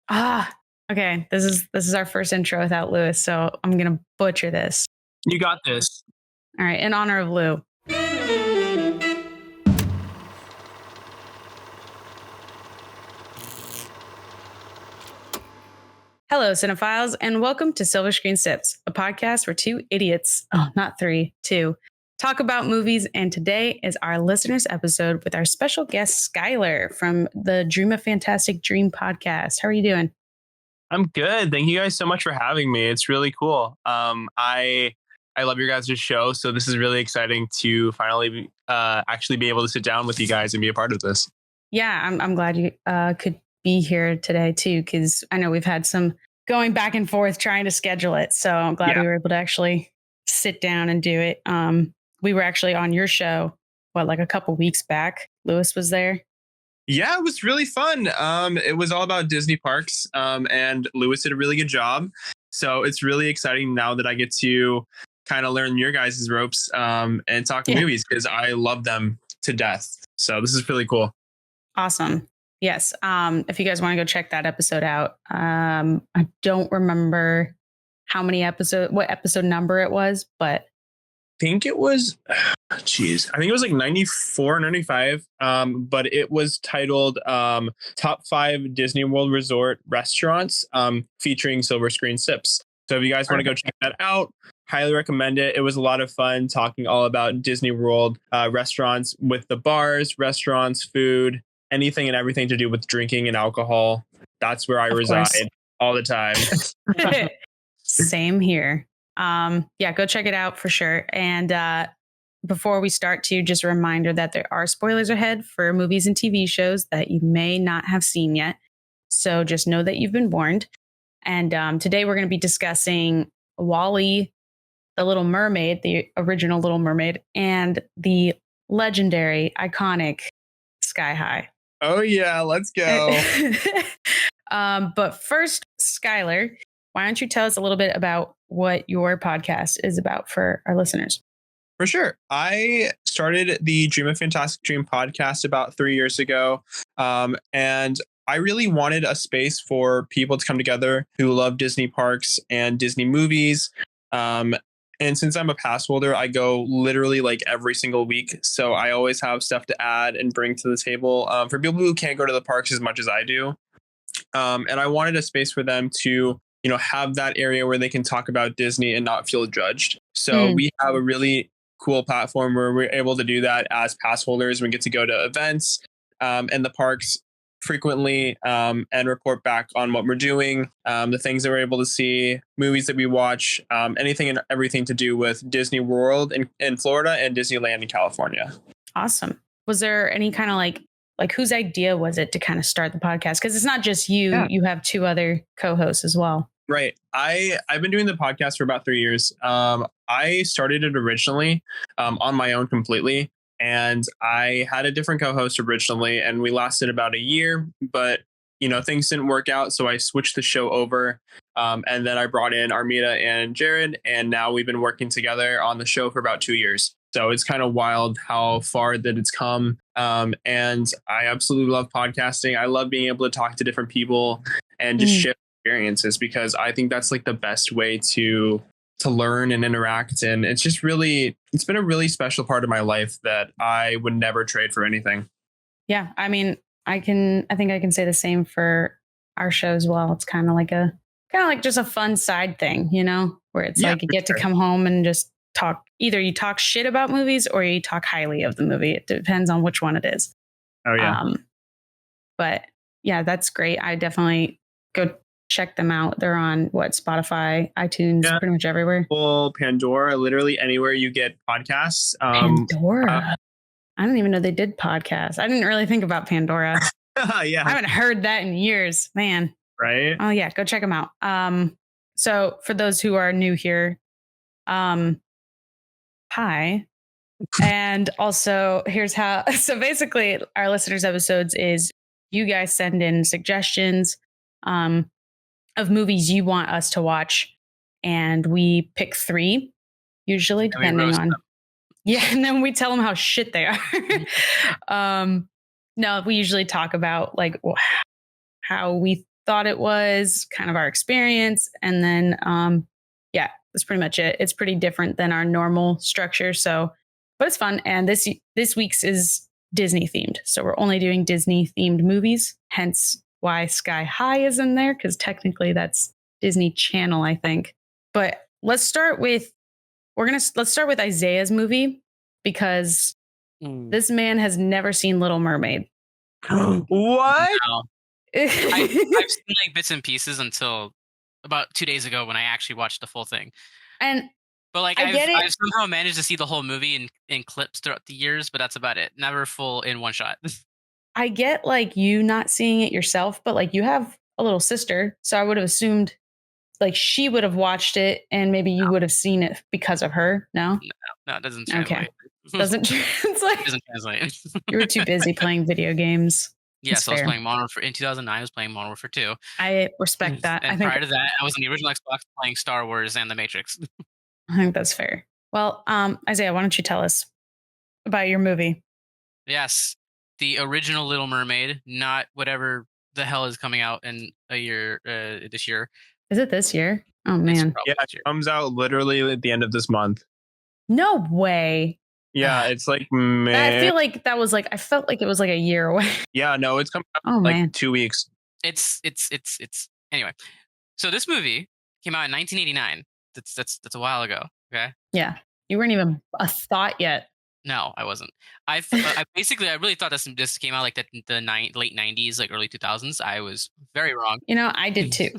Okay. This is our first intro without Lewis, so I'm gonna butcher this. You got this. All right, in honor of Lou. Hello, cinephiles, and welcome to Silver Screen Sips, a podcast where two idiots, not three, two, talk about movies. And today is our listeners episode with our special guest, Skyler from the Dream a Fantastic Dream podcast. How are you doing? I'm good. Thank you guys so much for having me. It's really cool. I love your guys' show, so this is really exciting to finally actually be able to sit down with you guys and be a part of this. Yeah, I'm glad you could be here today too, because I know we've had some going back and forth trying to schedule it. So I'm glad we were able to actually sit down and do it. We were actually on your show, like a couple weeks back. Lewis was there. Yeah, it was really fun. It was all about Disney parks, and Lewis did a really good job. So it's really exciting now that I get to kind of learn your guys' ropes and talk movies, because I love them to death. So this is really cool. Awesome. Yes. If you guys want to go check that episode out, I don't remember what episode number it was, but I think it was, I think it was like 94, 95. But it was titled Top 5 Disney World Resort Restaurants featuring Silver Screen Sips. So if you guys want to go check that out, highly recommend it. It was a lot of fun talking all about Disney World restaurants, with the bars, restaurants, food, anything and everything to do with drinking and alcohol. That's where I reside all the time. Same here. Go check it out for sure. And before we start, just a reminder that there are spoilers ahead for movies and TV shows that you may not have seen yet. So just know that you've been warned. And today we're going to be discussing WALL-E, the Little Mermaid, the original Little Mermaid, and the legendary, iconic Sky High. Oh, yeah, let's go. But first, Skyler, why don't you tell us a little bit about what your podcast is about for our listeners? For sure. I started the Dream a Fantastic Dream podcast about 3 years ago. And I really wanted a space for people to come together who love Disney parks and Disney movies. And since I'm a pass holder, I go literally like every single week. So I always have stuff to add and bring to the table for people who can't go to the parks as much as I do. And I wanted a space for them to, have that area where they can talk about Disney and not feel judged. So we have a really cool platform where we're able to do that as pass holders. We get to go to events and the parks frequently and report back on what we're doing, the things that we're able to see, movies that we watch, anything and everything to do with Disney World in Florida and Disneyland in California. Awesome. Was there any kind of like whose idea was it to kind of start the podcast? Because it's not just you, you have two other co-hosts as well. Right. I've been doing the podcast for about 3 years. I started it originally on my own completely. And I had a different co-host originally, and we lasted about a year, but things didn't work out. So I switched the show over. And then I brought in Armida and Jared, and now we've been working together on the show for about 2 years. So it's kind of wild how far that it's come. And I absolutely love podcasting. I love being able to talk to different people and just share experiences, because I think that's like the best way to learn and interact. And it's been a really special part of my life that I would never trade for anything. Yeah. I mean, I think I can say the same for our show as well. It's kind of like just a fun side thing, where it's like you get to come home and just talk. Either you talk shit about movies or you talk highly of the movie. It depends on which one it is. Oh yeah. But yeah, that's great. I definitely go check them out. They're on Spotify, iTunes, pretty much everywhere. Well, Pandora, literally anywhere you get podcasts. Pandora. I didn't even know they did podcasts. I didn't really think about Pandora. Yeah. I haven't heard that in years, man. Right. Oh yeah. Go check them out. So for those who are new here, hi. And also here's how, so basically our listeners episodes is you guys send in suggestions, of movies you want us to watch, and we pick 3 usually, depending on and then we tell them how shit they are. No, we usually talk about like how we thought it was, kind of our experience, and then yeah, that's pretty much it. It's pretty different than our normal structure, so but it's fun. And this week's is Disney themed, so we're only doing Disney themed movies. Hence why Sky High is in there, because technically that's Disney Channel, I think. But let's start with Isaiah's movie because this man has never seen Little Mermaid. What? No. I've seen like bits and pieces until about 2 days ago when I actually watched the full thing. And But like I get it. I've somehow managed to see the whole movie in clips throughout the years, but that's about it. Never full in one shot. I get like you not seeing it yourself, but like you have a little sister, so I would have assumed like she would have watched it and maybe you would have seen it because of her. No, No, it doesn't translate. Okay. Doesn't translate. It doesn't translate. You were too busy playing video games. Yeah, That's so I was fair. playing Modern Warfare in 2009. I was playing Modern Warfare 2. I respect that. And I think prior to that, I was on the original Xbox playing Star Wars and The Matrix. that's fair. Well, Isaiah, why don't you tell us about your movie? Yes, the original Little Mermaid, not whatever the hell is coming out in a year this year. Is it this year? Oh It's man. probably Yeah, this it year. comes out literally at the end of this month. No way. Yeah, it's like I feel like that was like I felt like it was like a year away. yeah, no, it's coming out Oh in like man. 2 weeks. It's anyway. So this movie came out in 1989. That's a while ago. Okay. Yeah. You weren't even a thought yet. No, I wasn't. I really thought this came out like the late 90s, like early 2000s. I was very wrong. You know, I did too.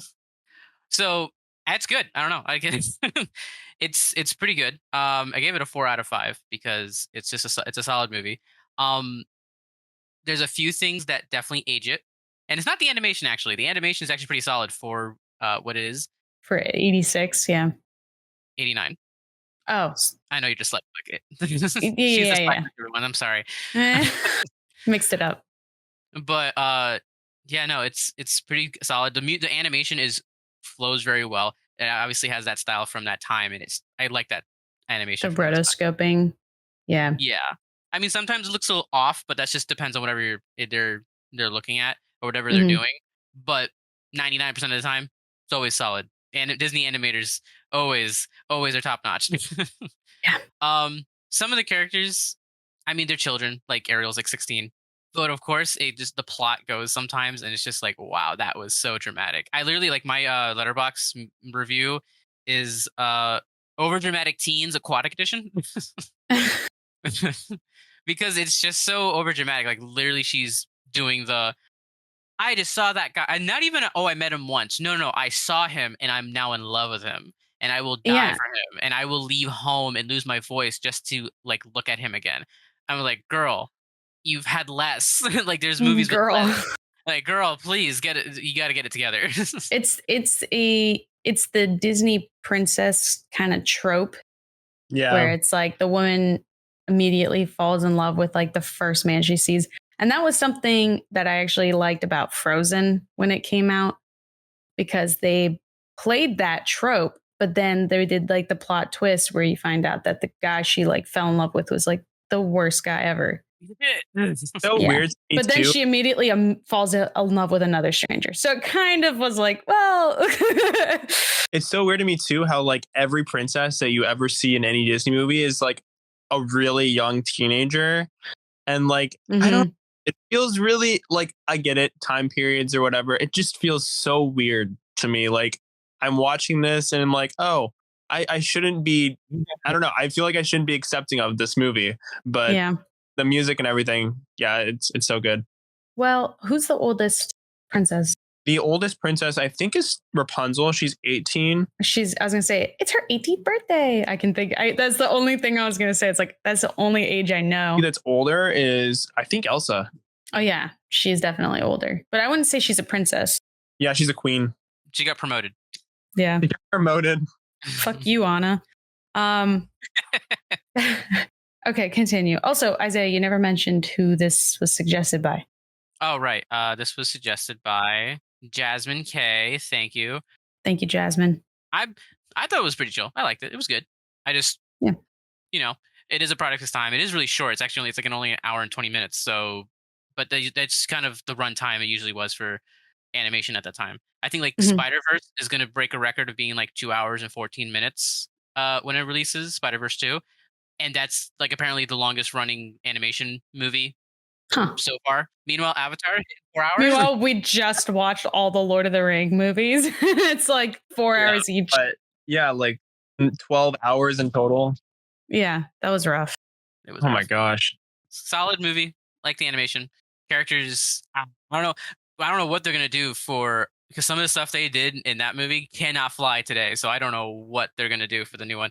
So it's good. I don't know. I guess it's pretty good. I gave it a 4 out of 5 because it's just it's a solid movie. There's a few things that definitely age it, and it's not the animation actually. The animation is actually pretty solid for what it is. For 86, yeah. 89. Oh, I know you're just like it. yeah. Everyone, I'm sorry. Mixed it up. But yeah, no, it's pretty solid. The animation flows very well. It obviously has that style from that time, and I like that animation. The rotoscoping. Yeah. Yeah, I mean sometimes it looks a little off, but that just depends on whatever they're looking at or whatever they're doing. But 99% of the time, it's always solid. And Disney animators always are top notch. Yeah. Some of the characters, I mean, they're children. Like Ariel's like 16. But of course, the plot goes sometimes, and it's just like, wow, that was so dramatic. I literally like my letterbox review is over dramatic teens aquatic edition because it's just so over dramatic. Like literally, she's doing I just saw that guy. I'm not even I met him once. No, I saw him, and I'm now in love with him, and I will die for him, and I will leave home and lose my voice just to like look at him again. I'm like, girl, you've had less. Like there's movies girl. with less. Like girl, please get it. You got to get it together. It's the Disney princess kind of trope. Yeah. Where it's like the woman immediately falls in love with like the first man she sees. And that was something that I actually liked about Frozen when it came out, because they played that trope, but then they did like the plot twist where you find out that the guy she like fell in love with was like the worst guy ever. It's so weird. But then she immediately falls in love with another stranger. So it kind of was like, well, it's so weird to me too how like every princess that you ever see in any Disney movie is like a really young teenager. And like, I don't, it feels really like, I get it, time periods or whatever. It just feels so weird to me. Like I'm watching this and I'm like, oh, I shouldn't be, I don't know. I feel like I shouldn't be accepting of this movie, but yeah. The music and everything. Yeah, it's so good. Well, who's the oldest princess? The oldest princess, I think, is Rapunzel. She's 18. I was going to say, it's her 18th birthday. I can think. That's the only thing I was going to say. It's like, that's the only age I know. That's older is, I think, Elsa. Oh, yeah. She's definitely older. But I wouldn't say she's a princess. Yeah, she's a queen. She got promoted. Yeah. She got promoted. Fuck you, Anna. Okay, continue. Also, Isaiah, you never mentioned who this was suggested by. Oh, right. This was suggested by Jasmine K. Thank you. Thank you, Jasmine. I thought it was pretty chill. I liked it. It was good. I just, you know, it is a product this time. It is really short. It's actually only an hour and 20 minutes. So, but that's kind of the run time it usually was for animation at the time. I think like Mhm. Spider-Verse is going to break a record of being like 2 hours and 14 minutes when it releases, Spider-Verse 2. And that's like apparently the longest running animation movie Huh. so far. Meanwhile, Avatar, 4 hours. Meanwhile, we just watched all the Lord of the Ring movies. It's like 4 Yeah, hours each. but yeah, like 12 hours in total. Yeah, that was rough. It was Oh my rough. gosh. Solid movie. Like the animation. Characters, I don't know. I don't know what they're gonna do because some of the stuff they did in that movie cannot fly today. So I don't know what they're gonna do for the new one.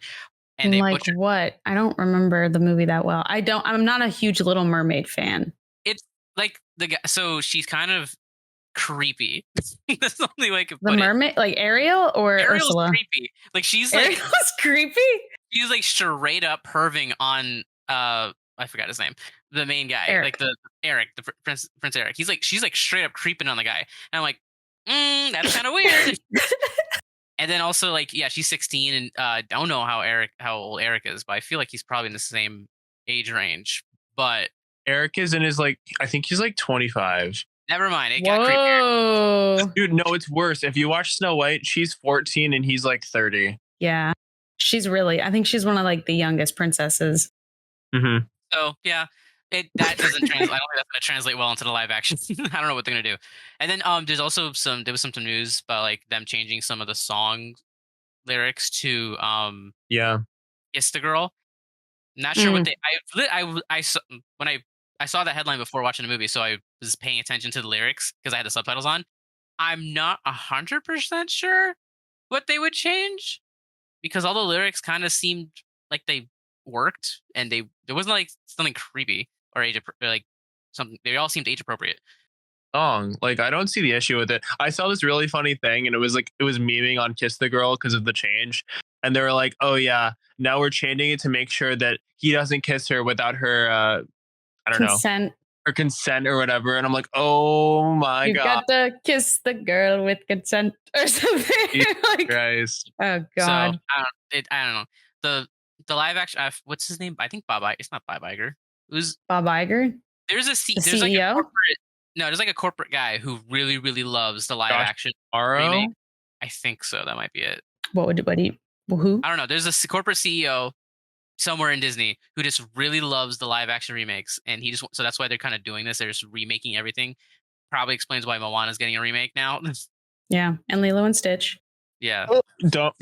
And they Like butchered what? I don't remember the movie that well. I'm not a huge Little Mermaid fan. it's like the guy. So she's kind of creepy. That's the only way I could The put it. mermaid, like Ariel or Ariel's Ursula? creepy. Like she's like Ariel's creepy. he's like straight up perving on I forgot his name, the main guy, Eric. like the Eric, the Prince Eric. She's like straight up creeping on the guy, and I'm like, that's kind of weird. And then also like she's 16, and don't know how old Eric is, but I feel like he's probably in the same age range. But Eric is in his like, I think he's like 25. never mind, it got creepier. Whoa. Dude, no, it's worse. If you watch Snow White, she's 14 and he's like 30. Yeah. I think she's one of like the youngest princesses. Mm-hmm. So yeah, that doesn't translate. I don't think that's gonna translate well into the live action. I don't know what they're gonna do. And then there was some news about like them changing some of the song lyrics to Yeah. "Kiss the Girl." Not sure what they. I saw when I saw that headline before watching the movie, so I was paying attention to the lyrics because I had the subtitles on. I'm not 100% sure what they would change because all the lyrics kind of seemed like they worked, and there wasn't like something creepy or like something. They all seemed age appropriate. Song. Like, I don't see the issue with it. I saw this really funny thing and it was memeing on Kiss the Girl because of the change. And they were like, oh yeah, now we're changing it to make sure that he doesn't kiss her without her I don't know, her consent or whatever. And I'm like, oh my God. Got to kiss the girl with consent or something. Like, Christ. oh God. So I don't know. The live action. What's his name? I think Bob. It's not Bob Iger. It was Bob Iger. There's The there's like a CEO? corporate. No, there's like a corporate guy who really really loves the live Josh action Aro? remake. I think so. That might be it. Who? I don't know. There's a corporate CEO somewhere in Disney who just really loves the live action remakes, and so that's why they're kind of doing this. They're just remaking everything. Probably explains why Moana's getting a remake now. Yeah, and Lilo and Stitch. Yeah. Don't.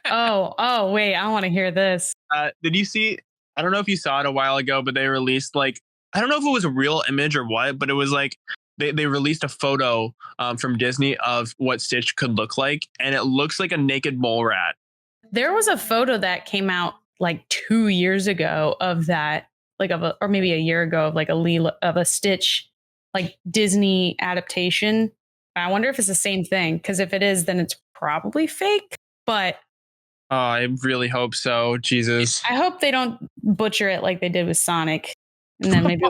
Oh, wait, I want to hear this. Did you see? I don't know if you saw it a while ago, but they released like, I don't know if it was a real image or what, but it was like they released a photo from Disney of what Stitch could look like, and it looks like a naked mole rat. There was a photo that came out like 2 years ago of that, like or maybe a year ago of like a Stitch like Disney adaptation. I wonder if it's the same thing, because if it is, then it's probably fake. But I really hope so. Jesus. I hope they don't butcher it like they did with Sonic, and then maybe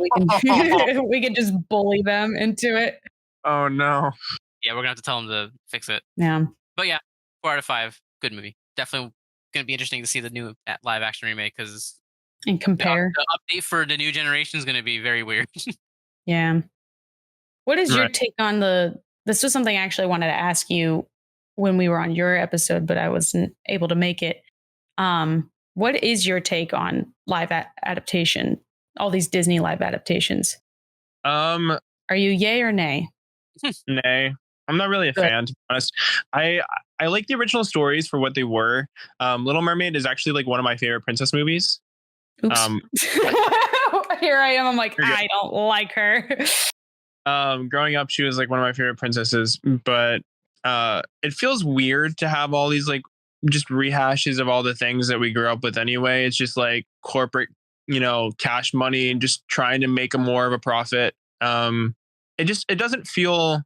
we can just bully them into it. Oh no. Yeah, we're gonna have to tell them to fix it. Yeah. But yeah, 4 out of 5. Good movie. Definitely gonna be interesting to see the new live action remake because And compare. the update for the new generation is gonna be very weird. Yeah. What is your Right. take on this was something I actually wanted to ask you when we were on your episode, but I wasn't able to make it. What is your take on live adaptation? All these Disney live adaptations. Are you yay or nay? Nay. I'm not really a fan, to be honest. I like the original stories for what they were. Little Mermaid is actually like one of my favorite princess movies. Oops. Here I am. I'm like, I don't like her. Growing up, she was like one of my favorite princesses, but it feels weird to have all these like just rehashes of all the things that we grew up with anyway. It's just like corporate, cash money and just trying to make more of a profit. It doesn't feel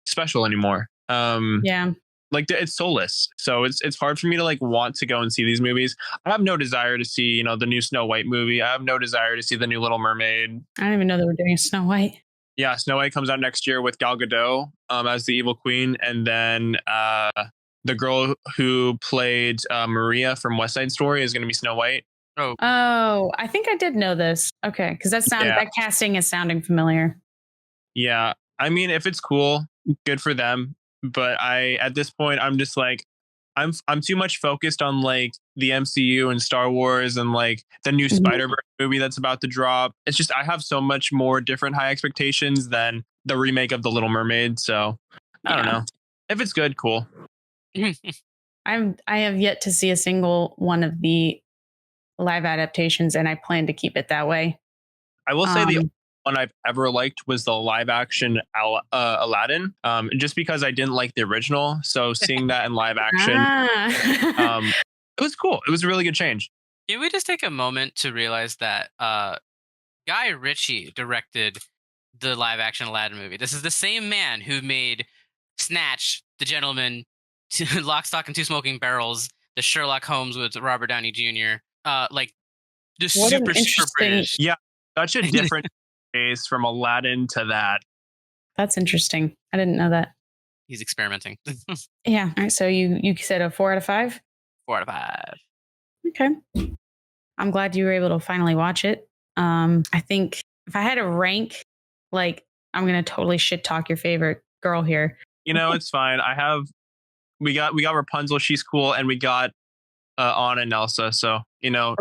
special anymore. Yeah. Like it's soulless. So it's hard for me to like want to go and see these movies. I have no desire to see, the new Snow White movie. I have no desire to see the new Little Mermaid. I don't even know they were doing Snow White. Yeah, Snow White comes out next year with Gal Gadot as the evil queen, and then the girl who played Maria from West Side Story is going to be Snow White. Oh, I think I did know this. Okay, because that casting is sounding familiar. Yeah, I mean, if it's cool, good for them. But at this point, I'm just like, I'm too much focused on like the MCU and Star Wars and like the new Spider-Verse movie that's about to drop. It's just I have so much more different high expectations than the remake of The Little Mermaid. So I don't know. If it's good, cool. I have yet to see a single one of the live adaptations, and I plan to keep it that way. I will say the one I've ever liked was the live action Aladdin, just because I didn't like the original. So seeing that in live action, it was cool. It was a really good change. Can we just take a moment to realize that Guy Ritchie directed the live action Aladdin movie? This is the same man who made Snatch, The Gentleman, Lock, Stock, and Two Smoking Barrels, the Sherlock Holmes with Robert Downey Jr. Like just super British. Yeah, such a different case from Aladdin to that. That's interesting. I didn't know that. He's experimenting. Yeah. All right. So you said a 4 out of 5? 4 out of 5. Okay. I'm glad you were able to finally watch it. I think if I had to rank, like, I'm gonna totally shit talk your favorite girl here. You know, it's fine. We got Rapunzel. She's cool, and we got Anna and Elsa. So you know,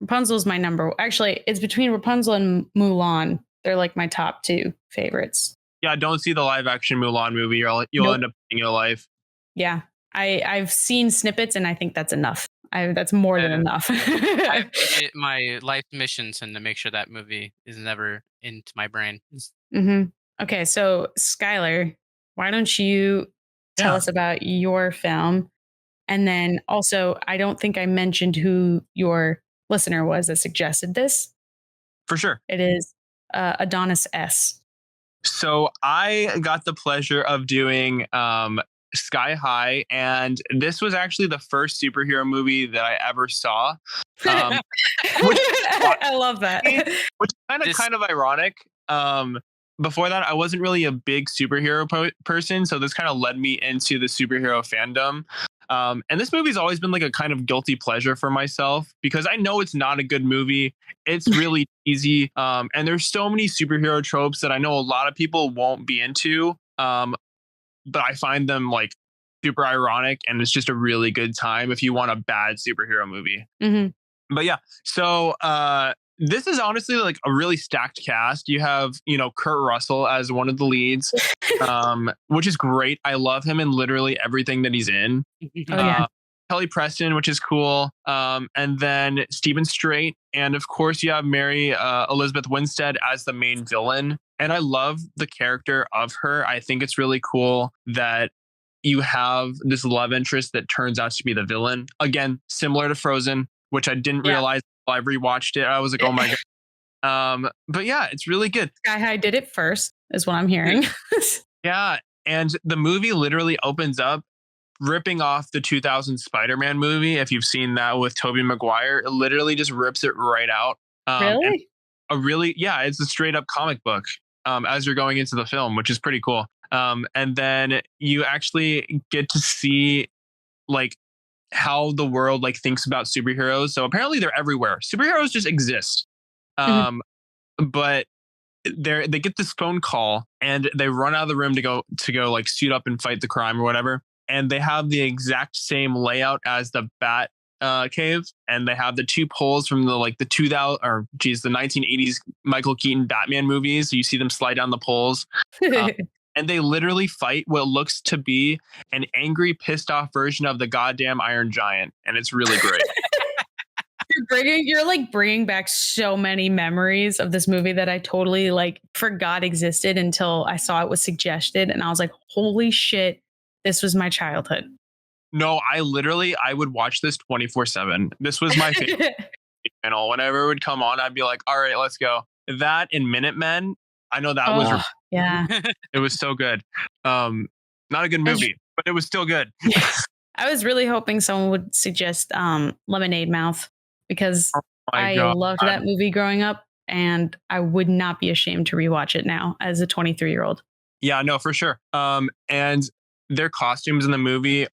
Rapunzel's my number. Actually, it's between Rapunzel and Mulan. They're like my top 2 favorites. Yeah, don't see the live action Mulan movie. You'll end up in your life. Yeah, I've seen snippets, and I think that's enough. That's more than enough. I've made it my life mission to make sure that movie is never into my brain. Mm-hmm. Okay, so Skyler, why don't you tell us about your film? And then also, I don't think I mentioned who your listener was that suggested this. For sure. It is Adonis S. So I got the pleasure of doing Sky High, and this was actually the first superhero movie that I ever saw. I love that. Which is kind of ironic. Before that, I wasn't really a big superhero person, so this kind of led me into the superhero fandom. And this movie's always been like a kind of guilty pleasure for myself because I know it's not a good movie. It's really easy. And there's so many superhero tropes that I know a lot of people won't be into. But I find them like super ironic, and it's just a really good time if you want a bad superhero movie. Mm-hmm. But yeah, so this is honestly like a really stacked cast. You have, Kurt Russell as one of the leads, which is great. I love him in literally everything that he's in. Kelly Preston, which is cool. And then Stephen Strait. And of course, you have Mary Elizabeth Winstead as the main villain. And I love the character of her. I think it's really cool that you have this love interest that turns out to be the villain. Again, similar to Frozen, which I didn't realize until I rewatched it. I was like, oh my God. But yeah, it's really good. Sky High did it first, is what I'm hearing. Yeah. And the movie literally opens up ripping off the 2000 Spider-Man movie. If you've seen that with Tobey Maguire, it literally just rips it right out. Really? It's a straight up comic book as you're going into the film, which is pretty cool. And then you actually get to see like how the world like thinks about superheroes. So apparently they're everywhere. Superheroes just exist. But they get this phone call and they run out of the room to go like suit up and fight the crime or whatever. And they have the exact same layout as the Bat cave, and they have the 2 poles from the 1980s Michael Keaton Batman movies. So you see them slide down the poles. And they literally fight what looks to be an angry, pissed off version of the goddamn Iron Giant. And it's really great. You're bringing back so many memories of this movie that I totally forgot existed until I saw it was suggested. And I was like, holy shit, this was my childhood. No, I would watch this 24/7. This was my favorite channel. Whenever it would come on, I'd be like, all right, let's go. That and Minutemen. I know that was it was so good. Not a good movie, but it was still good. I was really hoping someone would suggest Lemonade Mouth because I loved that movie growing up, and I would not be ashamed to rewatch it now as a 23-year-old. Yeah, no, for sure. And their costumes in the movie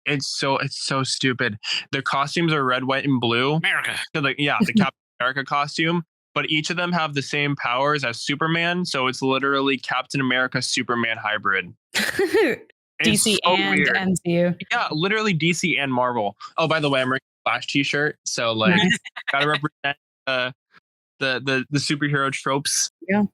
it's so stupid. Their costumes are red, white, and blue. America. So the Captain America costume. but each of them have the same powers as Superman. So it's literally Captain America Superman hybrid. DC so and weird. MCU. Yeah, literally DC and Marvel. Oh, by the way, I'm wearing a Flash t-shirt, so like Nice. gotta represent the superhero tropes. Yeah.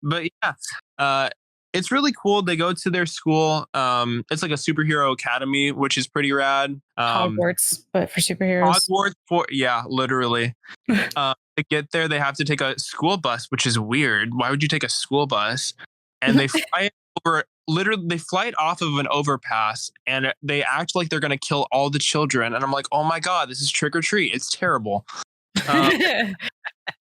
But yeah, it's really cool. They go to their school. It's like a superhero academy, which is pretty rad. Hogwarts, but for superheroes. Yeah, literally. To get there, they have to take a school bus, which is weird. Why would you take a school bus? And they fly over. Literally, they fly it off of an overpass, and they act like they're gonna kill all the children. And I'm like, oh my god, this is trick or treat. It's terrible.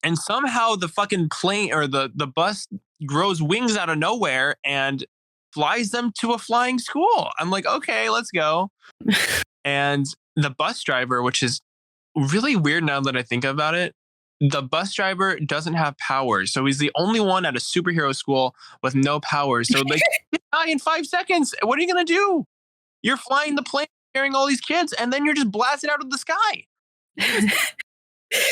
And somehow the fucking plane or the bus grows wings out of nowhere and flies them to a flying school. I'm like, okay, let's go. And the bus driver, which is really weird now that I think about it, the bus driver doesn't have powers. So he's the only one at a superhero school with no powers. So they die in 5 seconds. What are you going to do? You're flying the plane, carrying all these kids, and then you're just blasted out of the sky.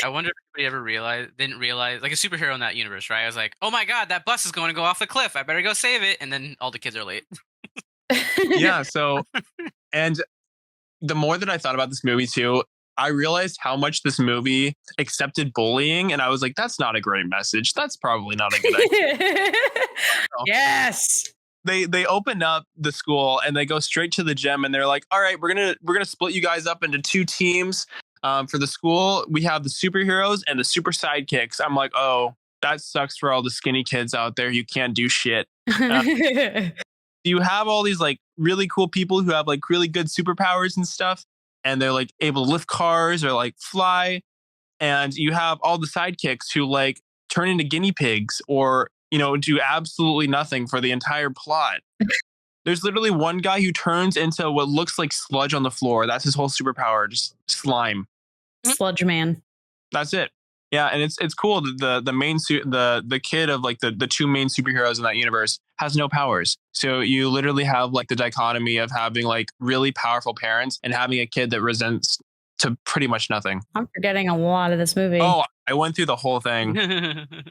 I wonder if anybody ever didn't realize, like a superhero in that universe, right? I was like, oh my god, that bus is going to go off the cliff. I better go save it. And then all the kids are late. Yeah. So, and the more that I thought about this movie too, I realized how much this movie accepted bullying. And I was like, that's not a great message. That's probably not a good idea. Yes. They open up the school and they go straight to the gym and they're like, all right, we're gonna split you guys up into 2 teams. For the school, we have the superheroes and the super sidekicks. I'm like, oh, that sucks for all the skinny kids out there. You can't do shit. You have all these like really cool people who have like really good superpowers and stuff, and they're like able to lift cars or like fly. And you have all the sidekicks who like turn into guinea pigs or, you know, do absolutely nothing for the entire plot. There's literally one guy who turns into what looks like sludge on the floor. That's his whole superpower, just slime. Sludge man. That's it. Yeah, and it's cool that the kid of like the 2 main superheroes in that universe has no powers. So you literally have like the dichotomy of having like really powerful parents and having a kid that resents to pretty much nothing. I'm forgetting a lot of this movie. Oh, I went through the whole thing.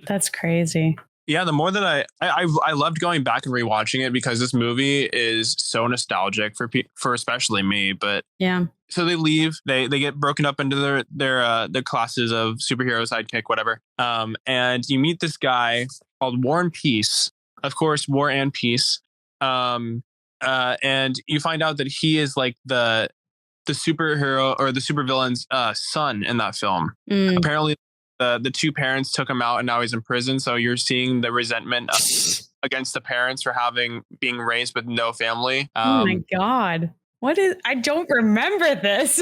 That's crazy. Yeah, the more that I loved going back and rewatching it because this movie is so nostalgic for especially me. But yeah, so they leave. They get broken up into their classes of superhero, sidekick, whatever. And you meet this guy called War and Peace. Of course, War and Peace. And you find out that he is like the superhero or the supervillain's son in that film. Apparently, the 2 parents took him out and now he's in prison. So you're seeing the resentment against the parents for being raised with no family. Oh my God. I don't remember this.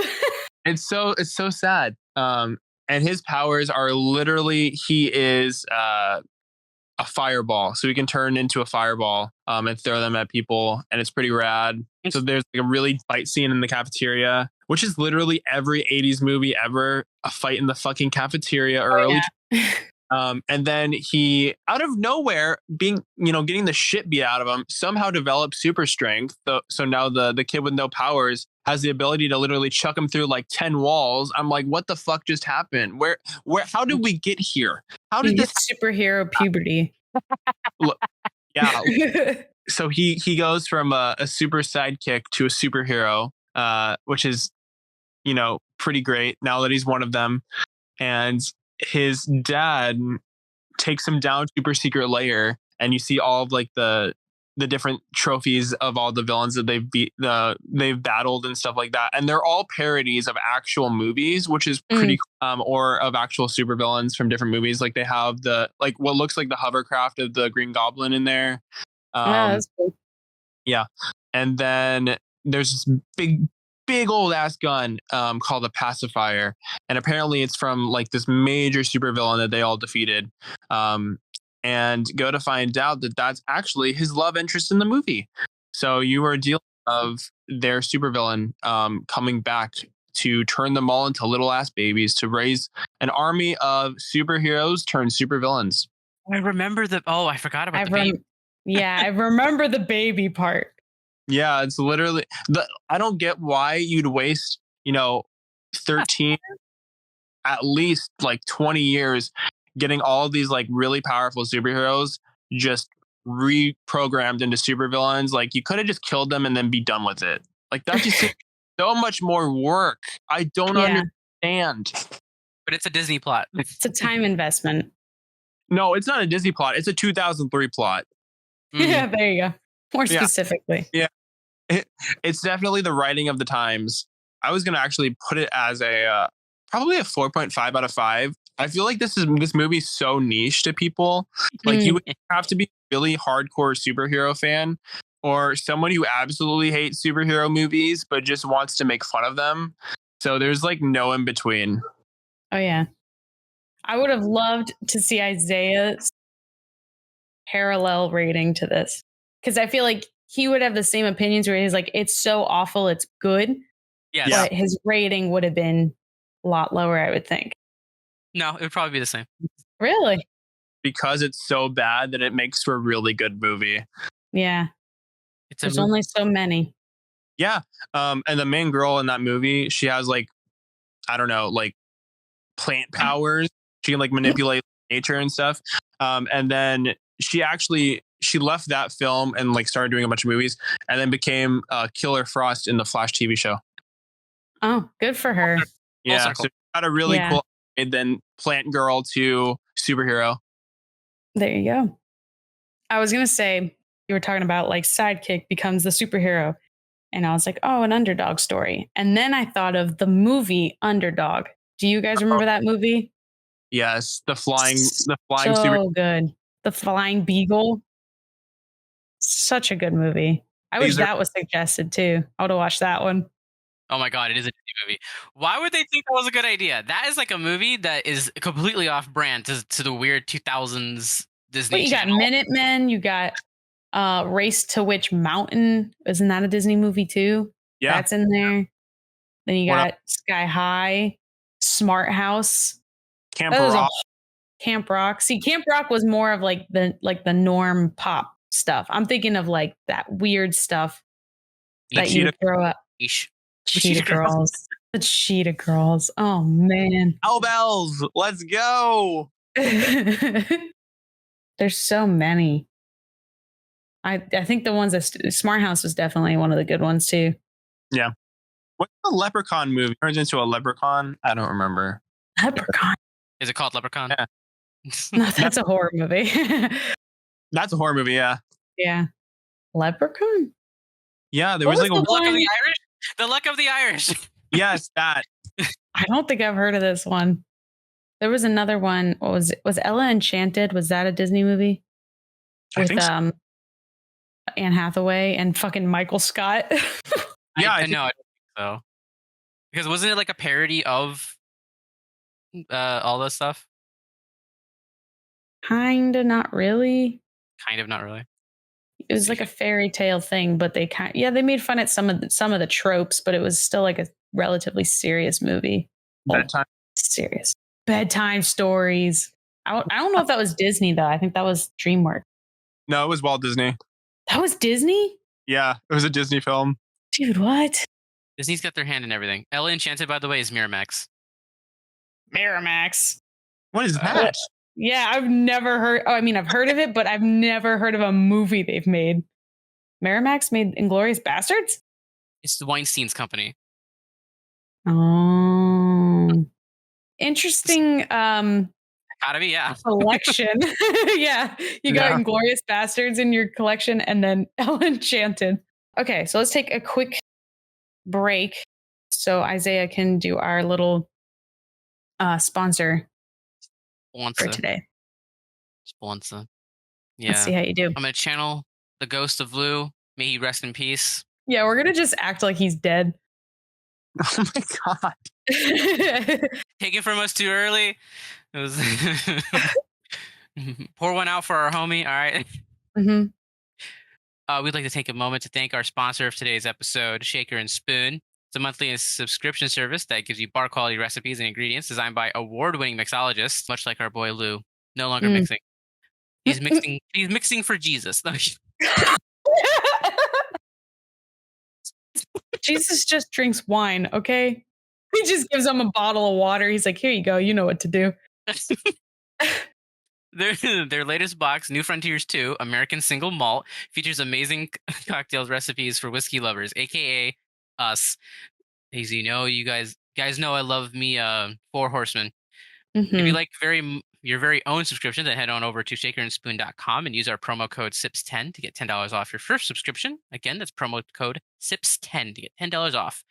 It's so sad. And his powers are literally, he is a fireball. So he can turn into a fireball and throw them at people. And it's pretty rad. So there's like a really fight scene in the cafeteria, which is literally every 80s movie ever, a fight in the fucking cafeteria early. Yeah. And then he, out of nowhere, getting the shit beat out of him, somehow develops super strength. So now the kid with no powers has the ability to literally chuck him through like 10 walls. I'm like, what the fuck just happened? How did we get here? How did this superhero puberty? Look, yeah. So he goes from a super sidekick to a superhero, which is, pretty great now that he's one of them. And his dad takes him down super secret layer, and you see all of like the different trophies of all the villains that they've battled and stuff like that. And they're all parodies of actual movies, which is pretty or of actual supervillains from different movies. Like they have what looks like the hovercraft of the Green Goblin in there. That's cool. Yeah. And then there's this big old ass gun called a pacifier, and apparently it's from like this major supervillain that they all defeated, and go to find out that that's actually his love interest in the movie. So you are dealing of their supervillain coming back to turn them all into little ass babies to raise an army of superheroes turned supervillains. I remember I forgot about the baby. Yeah, I remember the baby part. Yeah, it's literally I don't get why you'd waste, 13 at least like 20 years getting all of these like really powerful superheroes just reprogrammed into supervillains. Like you could have just killed them and then be done with it. Like that just seems so much more work. I don't understand. But it's a Disney plot. It's a time investment. No, it's not a Disney plot. It's a 2003 plot. Yeah, there you go. More specifically. Yeah. It's definitely the writing of the times. I was going to actually put it as a probably a 4.5 out of 5. I feel like this movie is so niche to people. Like you would have to be a really hardcore superhero fan or someone who absolutely hates superhero movies but just wants to make fun of them. So there's like no in between. Oh yeah. I would have loved to see Isaiah's parallel rating to this, because I feel like he would have the same opinions where he's like, it's so awful, it's good. Yes. But his rating would have been a lot lower, I would think. No, it would probably be the same. Really? Because it's so bad that it makes for a really good movie. Yeah. There's only so many. Yeah. And the main girl in that movie, she has like, I don't know, like plant powers. She can like manipulate nature and stuff. And then she left that film and like started doing a bunch of movies and then became Killer Frost in the Flash TV show. Oh, good for her. Yeah. So she got a really cool, and then plant girl to superhero. There you go. I was going to say, you were talking about like sidekick becomes the superhero. And I was like, oh, an underdog story. And then I thought of the movie Underdog. Do you guys remember that movie? Yes. The flying so superhero. Good. The Flying Beagle. Such a good movie. I wish that was suggested too. I would have watched that one. Oh my God, it is a Disney movie. Why would they think that was a good idea? That is like a movie that is completely off brand to the weird 2000s Disney. But you Channel. got Minutemen, you got Race to Witch Mountain. Isn't that a Disney movie too? Yeah. That's in there. Then you got Sky High, Smart House. Camp Rock. Camp Rock. See, Camp Rock was more of like the norm pop stuff. I'm thinking of like that weird stuff that you throw up. Cheetah Girls. The Cheetah Girls. Oh man. Cowbells. Let's go. There's so many. I think the ones that Smart House was definitely one of the good ones too. Yeah. What's the Leprechaun movie? Turns into a leprechaun? I don't remember. Leprechaun. Is it called Leprechaun? Yeah. No, that's a horror movie. That's a horror movie, yeah. Yeah. Leprechaun? Yeah, there was like The Luck of the Irish? The Luck of the Irish. Yes, that. I don't think I've heard of this one. There was another one. What was it? Was Ella Enchanted? Was that a Disney movie? I think so. Anne Hathaway and fucking Michael Scott. Yeah, I know. I don't think so. Because wasn't it like a parody of all this stuff? Kinda, not really. Kind of, not really. It was like a fairy tale thing, but they they made fun at some of the tropes, but it was still like a relatively serious movie. Bedtime. Serious. Bedtime stories. I don't know if that was Disney though. I think that was DreamWorks. No, it was Walt Disney. That was Disney? Yeah, it was a Disney film. Dude, what? Disney's got their hand in everything. Ella Enchanted, by the way, is Miramax. Miramax. What is that? Yeah, I've never heard. Oh, I mean, I've heard of it, but I've never heard of a movie they've made. Miramax made Inglourious Bastards? It's the Weinstein's company. Oh, interesting. Dichotomy, yeah. Collection. Yeah, you got Inglourious Bastards in your collection, and then Ella Enchanted. Okay, so let's take a quick break so Isaiah can do our little sponsor for today. Sponsor. Yeah. Let's see how you do. I'm going to channel the ghost of Lou. May he rest in peace. Yeah, we're going to just act like he's dead. Oh my God. Taken from us too early. It was pour one out for our homie. All right. Mm-hmm. We'd like to take a moment to thank our sponsor of today's episode, Shaker and Spoon. It's a monthly subscription service that gives you bar quality recipes and ingredients designed by award-winning mixologists, much like our boy Lou. No longer mixing. He's mixing. He's mixing for Jesus. Jesus just drinks wine, okay? He just gives him a bottle of water. He's like, here you go. You know what to do. Their latest box, New Frontiers 2, American Single Malt, features amazing cocktails recipes for whiskey lovers, aka us. As you know, you guys know I love me Four Horsemen. If you like your very own subscription, then head on over to shakerandspoon.com and use our promo code SIPS10 to get $10 off your first subscription. Again, that's promo code SIPS10 to get $10 off.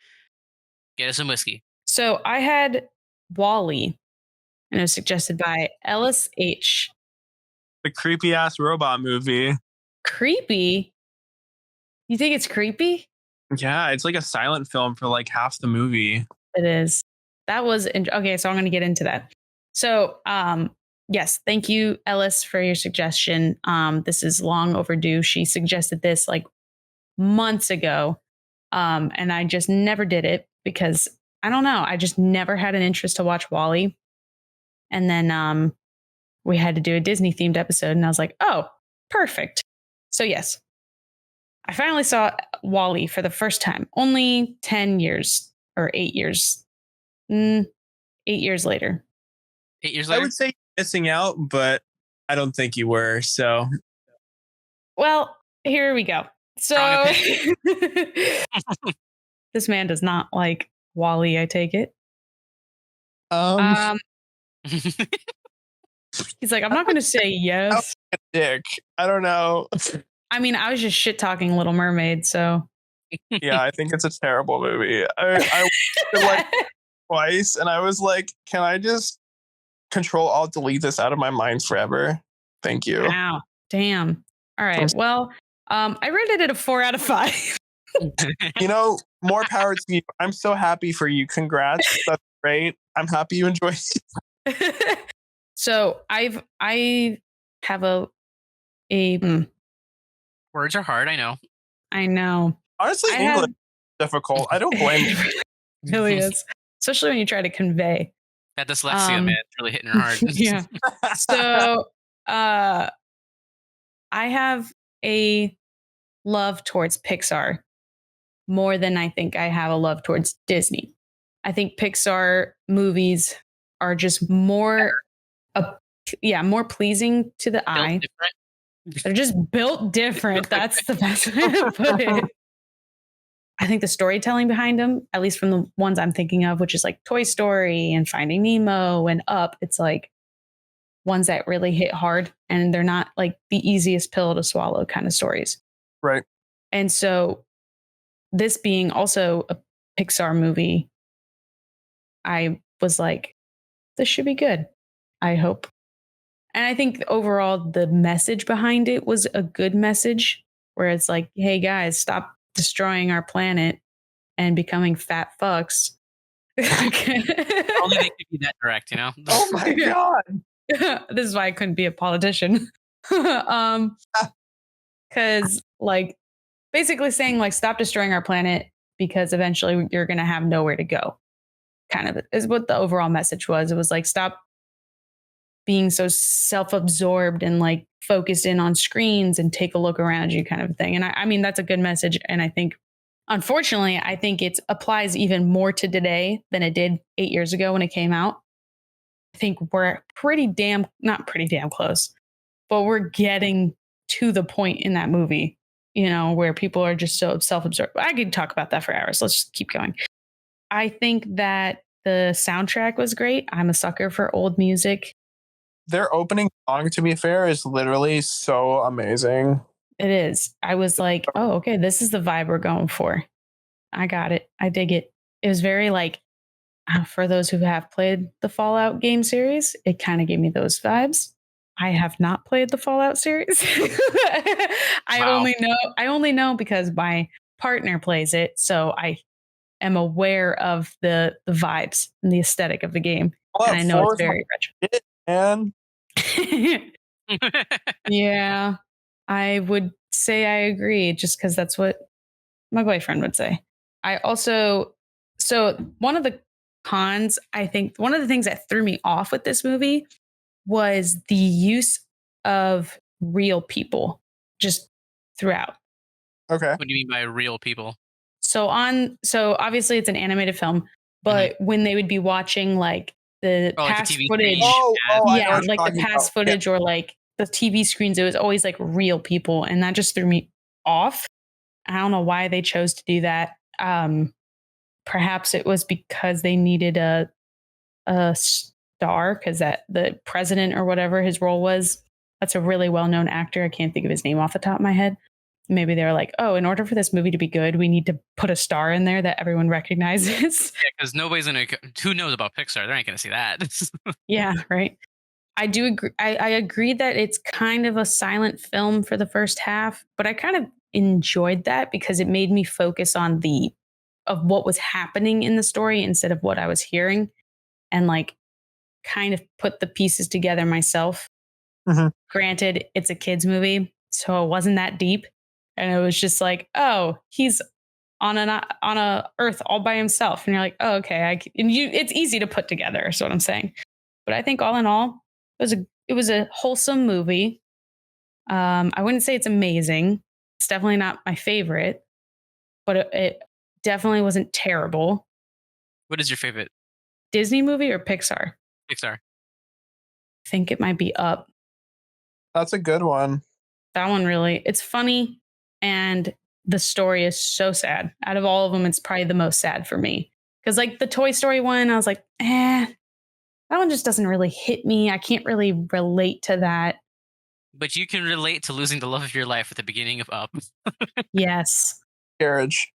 Get us some whiskey. So I had Wall-E, and it was suggested by Ellis H. The creepy ass robot movie. Creepy? You think it's creepy? Yeah, it's like a silent film for like half the movie. It is. That was okay. So I'm going to get into that. So, yes, thank you, Ellis, for your suggestion. This is long overdue. She suggested this like months ago, and I just never did it because I don't know. I just never had an interest to watch Wall-E. And then we had to do a Disney themed episode, and I was like, oh, perfect. So yes, I finally saw Wall-E for the first time. Only 10 years or 8 years. 8 years later. 8 years later? I would say missing out, but I don't think you were. So, well, here we go. So, this man does not like Wall-E, I take it. He's like, I'm not going to say yes. Dick. I don't know. I mean, I was just shit talking Little Mermaid, so. Yeah, I think it's a terrible movie. I watched it like twice, and I was like, can I just Alt delete this out of my mind forever? Thank you. Wow. Damn. All right. Well, I rated it a 4 out of 5. You know, more power to you. I'm so happy for you. Congrats. That's great. I'm happy you enjoyed it. So I have a words are hard. I know. Honestly, English is difficult. I don't blame you. It really is, especially when you try to convey. That dyslexia, man, it's really hitting her hard. Yeah. So I have a love towards Pixar more than I think I have a love towards Disney. I think Pixar movies are just more pleasing to the eye. They're just built different. That's the best way to put it. I think the storytelling behind them, at least from the ones I'm thinking of, which is like Toy Story and Finding Nemo and Up, it's like ones that really hit hard, and they're not like the easiest pill to swallow kind of stories. Right. And so this being also a Pixar movie, I was like, this should be good, I hope. And I think overall the message behind it was a good message, where it's like, hey guys, stop destroying our planet and becoming fat fucks. Only they could be that direct, you know? Oh my God. This is why I couldn't be a politician. Because like basically saying like, stop destroying our planet because eventually you're going to have nowhere to go. Kind of is what the overall message was. It was like, stop being so self-absorbed and like focused in on screens and take a look around you kind of thing. And I mean, that's a good message. And I think, unfortunately, I think it applies even more to today than it did 8 years ago when it came out. I think we're not pretty damn close, but we're getting to the point in that movie, you know, where people are just so self-absorbed. I could talk about that for hours. Let's just keep going. I think that the soundtrack was great. I'm a sucker for old music. Their opening song, to be fair, is literally so amazing. It is. I was like, oh, okay, this is the vibe we're going for. I got it. I dig it. It was very like, for those who have played the Fallout game series, it kind of gave me those vibes. I have not played the Fallout series. I only know because my partner plays it. So I am aware of the vibes and the aesthetic of the game. And I know it's very retro. And yeah, I would say I agree, just because that's what my boyfriend would say. So one of the cons, I think one of the things that threw me off with this movie was the use of real people just throughout. Okay. What do you mean by real people? So obviously it's an animated film, but when they would be watching like past TV footage. screen. Yeah, like the past footage or like the TV screens, it was always like real people, and that just threw me off. I don't know why they chose to do that. Perhaps it was because they needed a star, because that the president or whatever his role was, that's a really well-known actor. I can't think of his name off the top of my head. Maybe they were like, oh, in order for this movie to be good, we need to put a star in there that everyone recognizes. Yeah, because nobody's gonna. Who knows about Pixar? They ain't gonna see that. Yeah, right. I do agree. I agree that it's kind of a silent film for the first half, but I kind of enjoyed that because it made me focus on of what was happening in the story instead of what I was hearing, and like kind of put the pieces together myself. Mm-hmm. Granted, it's a kids movie, so it wasn't that deep, and it was just like, oh, he's on a Earth all by himself, and you're like, oh, okay, it's easy to put together. Is what I'm saying. But I think all in all, it was a wholesome movie. I wouldn't say it's amazing. It's definitely not my favorite, but it definitely wasn't terrible. What is your favorite Disney movie or Pixar? Pixar. I think it might be Up. That's a good one. That one really, it's funny, and the story is so sad. Out of all of them, it's probably the most sad for me. Because like the Toy Story one, I was like, that one just doesn't really hit me. I can't really relate to that. But you can relate to losing the love of your life at the beginning of Up. Yes. Carriage.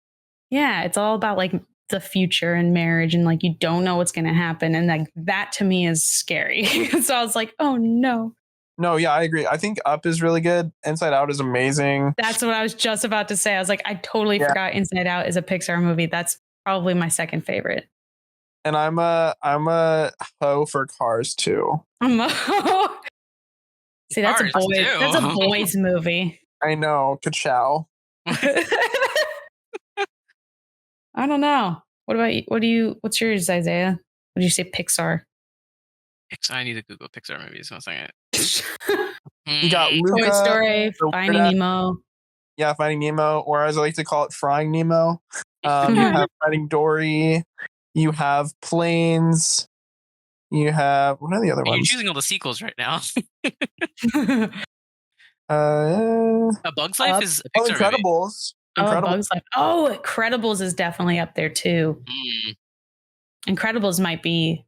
Yeah, it's all about like the future and marriage, and like you don't know what's going to happen, and like that to me is scary. So I was like, oh no. No, yeah, I agree. I think Up is really good. Inside Out is amazing. That's what I was just about to say. I was like, I totally forgot Inside Out is a Pixar movie. That's probably my second favorite. And I'm a hoe for Cars too. See, that's a boys movie. I know, ka-chow. I don't know. What about you? What's yours, Isaiah? What did you say? Pixar. I need to Google Pixar movies. 1 second. You got Luca, Toy Story, Finding Nemo. Yeah, Finding Nemo, or as I like to call it, Frying Nemo. You have Finding Dory. You have Planes. You have, what are the other ones? You're choosing all the sequels right now. A Bug's Life is a Pixar Incredibles. movie. Bug's Life. Oh, Incredibles is definitely up there too. Incredibles might be,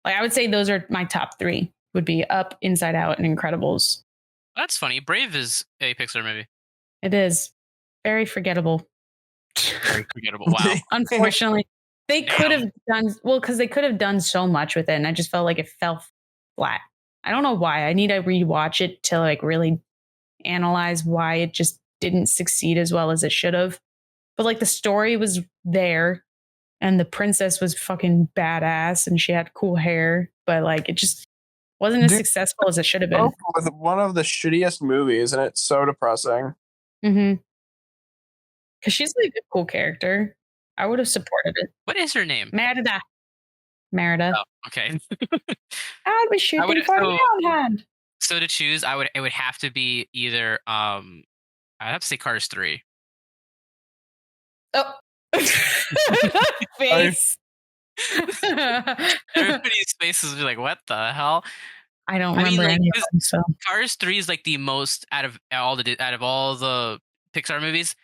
like, I would say those are my top three. Would be Up, Inside Out, and Incredibles. That's funny. Brave is a Pixar movie. It is very forgettable. Very forgettable. Wow. Unfortunately, they could have done well because they could have done so much with it, and I just felt like it fell flat. I don't know why. I need to rewatch it to like really analyze why it just didn't succeed as well as it should have. But like the story was there, and the princess was fucking badass, and she had cool hair, but like it just wasn't as successful as it should have been. It was one of the shittiest movies, and it's so depressing. Mm-hmm. Because she's like a cool character. I would have supported it. What is her name? Merida. Oh, okay. I would be shooting for my own hand. So to choose, it would have to be either I'd have to say Cars 3. Oh. Face. Everybody's faces would be like, what the hell? I don't remember any of them. So Cars 3 is like the most out of all the Pixar movies,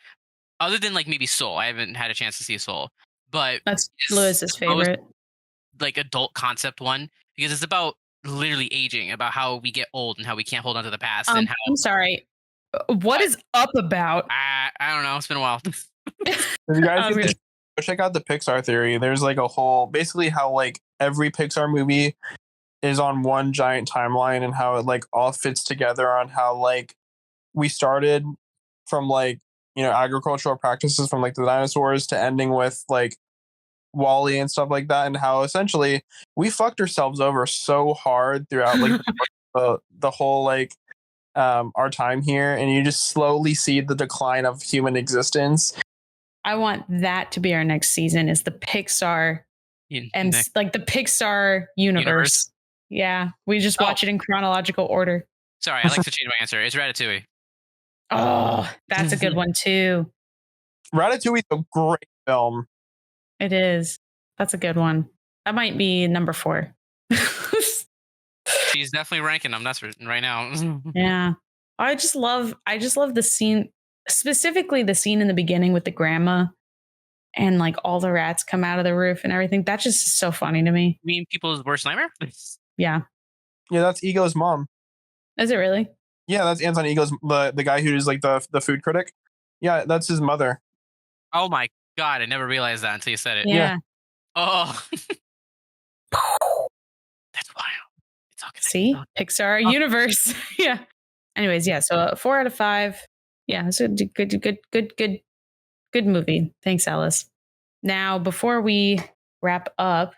other than like maybe Soul. I haven't had a chance to see Soul, but that's Lewis's favorite, like adult concept one, because it's about literally aging, about how we get old and how we can't hold on to the past. And how I'm sorry, what is Up about? I don't know. It's been a while. You guys go check out the Pixar theory. There's like a whole, basically how like every Pixar movie is on one giant timeline, and how it like all fits together on how like we started from like, you know, agricultural practices from like the dinosaurs to ending with like Wall-E and stuff like that, and how essentially we fucked ourselves over so hard throughout like the whole like our time here, and you just slowly see the decline of human existence. I want that to be our next season, is the Pixar and like the Pixar universe. Yeah, we just watch it in chronological order. Sorry, I like to change my answer. It's Ratatouille. Oh, that's a good one too. Ratatouille is a great film. It is. That's a good one. That might be number 4. she's definitely ranking them. That's right now. Yeah. I just love the scene, specifically the scene in the beginning with the grandma and like all the rats come out of the roof and everything. That's just so funny to me. You mean people's worst nightmare? Yeah. Yeah, that's Ego's mom. Is it really? Yeah, that's Anton Ego's the guy who's like the food critic. Yeah, that's his mother. Oh my god, I never realized that until you said it. Yeah. Oh. That's wild. It's all connected. See? Pixar universe. Yeah. Anyways, yeah. So 4 out of 5. Yeah, it's a good movie. Thanks, Alice. Now, before we wrap up,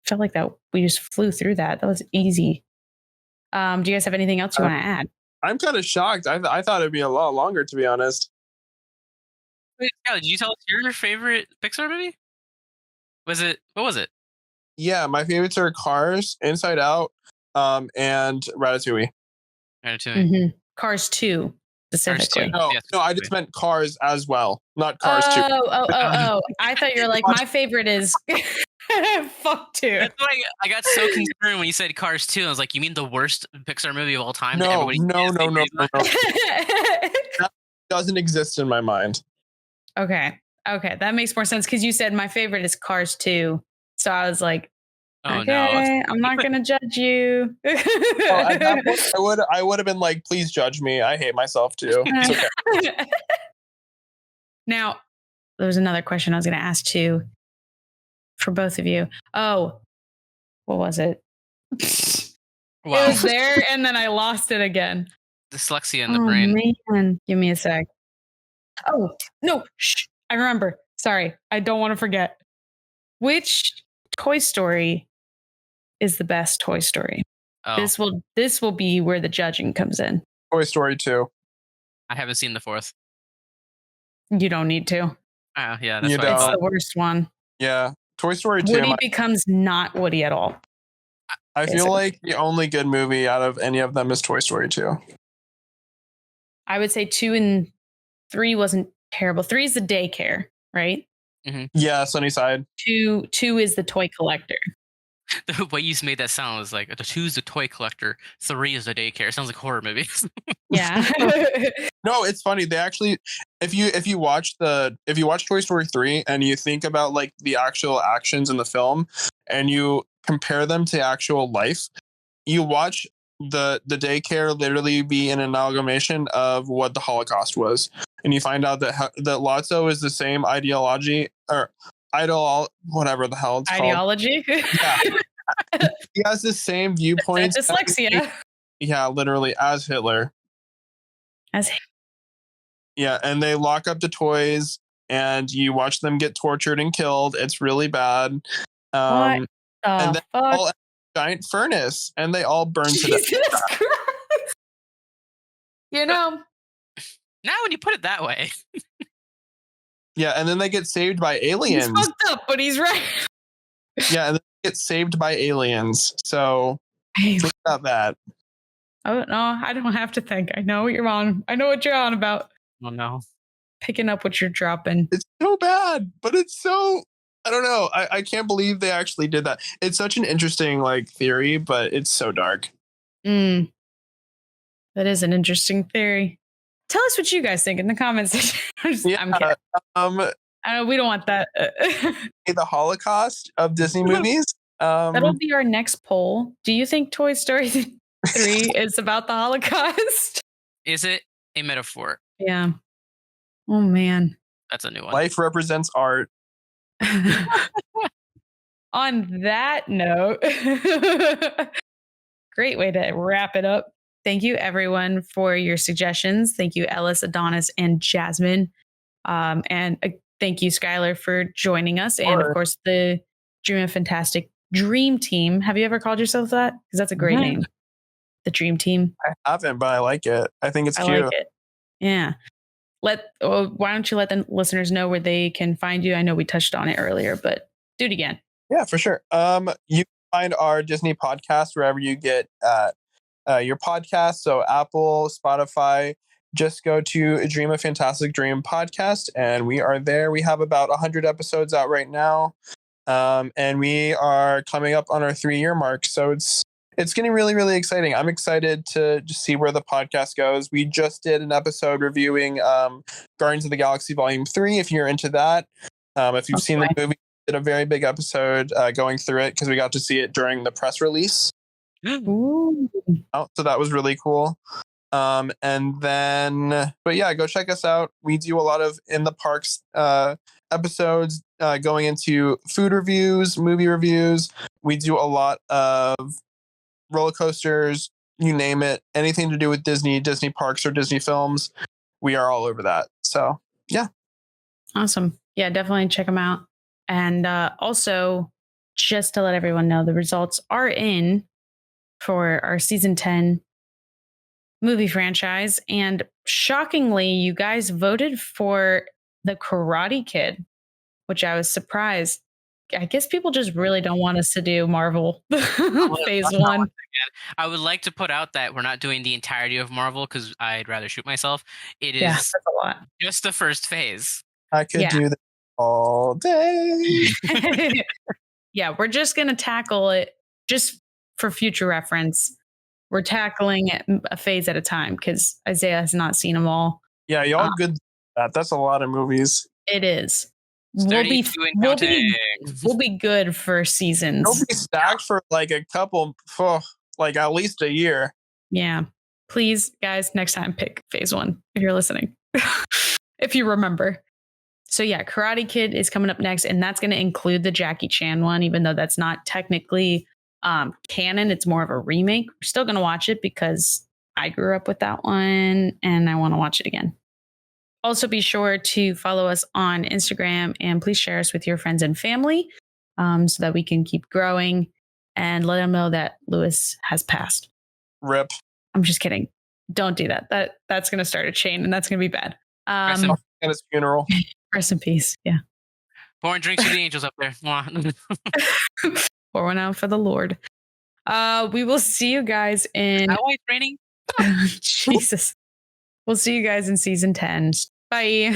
felt like that we just flew through that. That was easy. Do you guys have anything else you want to add? I'm kind of shocked. I thought it'd be a lot longer, to be honest. Wait, Skyler, did you tell us your favorite Pixar movie? What was it? Yeah, my favorites are Cars, Inside Out, and Ratatouille. Mm-hmm. Cars 2 specifically. No, I just meant Cars as well, not Cars 2. Oh. I thought you were like, my favorite is fuck 2. That's why I got so concerned when you said Cars 2. I was like, you mean the worst Pixar movie of all time? No. That doesn't exist in my mind. Okay, that makes more sense because you said my favorite is Cars 2. So I was like, oh, okay, no. I'm not going to judge you. At that point, I would have been like, please judge me. I hate myself too. It's okay. Now, there was another question I was going to ask too for both of you. Oh, what was it? Wow. It was there and then I lost it again. Dyslexia in the brain. Man. Give me a sec. Oh, no. Shh. I remember. Sorry. I don't want to forget. Which Toy Story is the best Toy Story? Oh. This will be where the judging comes in. Toy Story 2. I haven't seen the 4th. You don't need to. Yeah, that's You why don't. It's the worst one. Yeah, Toy Story 2. Woody becomes not Woody at all. I feel like the only good movie out of any of them is Toy Story 2. I would say 2 and 3 wasn't terrible. 3 is the daycare, right? Mm-hmm. Yeah, Sunnyside. 2 is the toy collector. The way you made that sound was like, the 2 is the toy collector, 3 is the daycare. It sounds like horror movies. Yeah. No, it's funny. They actually, if you watch Toy Story 3 and you think about like the actual actions in the film and you compare them to actual life, you watch the daycare literally be an amalgamation of what the Holocaust was, and you find out that Lotso is the same ideology or whatever the hell it's ideology. Called. Yeah, he has the same viewpoints. Dyslexia. Yeah, literally as Hitler. Yeah, and they lock up the toys, and you watch them get tortured and killed. It's really bad. What the and then fuck? all giant furnace, and they all burn to death. Jesus Christ. You know. Now when you put it that way. Yeah, and then they get saved by aliens. He's fucked up, but he's right. Yeah, and then they get saved by aliens. So think about that. Oh no, I don't have to think. I know what you're on. I know what you're on about. Oh no. Picking up what you're dropping. It's so bad, but it's so, I don't know. I can't believe they actually did that. It's such an interesting like theory, but it's so dark. That is an interesting theory. Tell us what you guys think in the comments section. I'm kidding. I know we don't want that. The Holocaust of Disney movies. That'll be our next poll. Do you think Toy Story 3 is about the Holocaust? Is it a metaphor? Yeah. Oh man. That's a new one. Life represents art. On that note, great way to wrap it up. Thank you everyone for your suggestions. Thank you, Ellis, Adonis, and Jasmine. And thank you, Skyler, for joining us. And of course, the Dream of Fantastic Dream Team. Have you ever called yourself that? Because that's a great name. The Dream Team. I haven't, but I like it. I think it's cute. I like it. Yeah. Why don't you let the listeners know where they can find you? I know we touched on it earlier, but do it again. Yeah, for sure. You can find our Disney podcast wherever you get your podcast. So Apple, Spotify, just go to Dream a Fantastic Dream podcast, and we are there. We have about 100 episodes out right now. And we are coming up on our 3-year mark. So it's getting really, really exciting. I'm excited to just see where the podcast goes. We just did an episode reviewing Guardians of the Galaxy Volume 3, if you're into that. If you've seen the movie, we did a very big episode going through it because we got to see it during the press release. Ooh. So that was really cool. And then, but yeah, go check us out. We do a lot of in the parks episodes going into food reviews, movie reviews. We do a lot of roller coasters, you name it, anything to do with Disney parks or Disney films. We are all over that. So yeah. Awesome. Yeah, definitely check them out. And also, just to let everyone know, the results are in for our season 10 movie franchise. And shockingly, you guys voted for the Karate Kid, which I was surprised. I guess people just really don't want us to do Marvel phase 1. I would like to put out that we're not doing the entirety of Marvel because I'd rather shoot myself. It is that's a lot. Just the first phase. I could do that all day. Yeah, we're just going to tackle it just for future reference. We're tackling it a phase at a time because Isaiah has not seen them all. Yeah, y'all good. That's a lot of movies. It is. 32 We'll be good for seasons. We'll be stacked for like a couple, like at least a year. Yeah. Please, guys, next time pick phase 1 if you're listening. If you remember. So yeah, Karate Kid is coming up next, and that's going to include the Jackie Chan one, even though that's not technically canon. It's more of a remake. We're still going to watch it because I grew up with that one and I want to watch it again. Also, be sure to follow us on Instagram and please share us with your friends and family so that we can keep growing, and let them know that Lewis has passed. RIP. I'm just kidding. Don't do that. That's going to start a chain, and that's going to be bad. At his funeral. Rest in peace. Yeah. Pouring drinks for the angels up there. Pour one out for the Lord. We will see you guys in. How is raining? Jesus. We'll see you guys in season 10. Bye.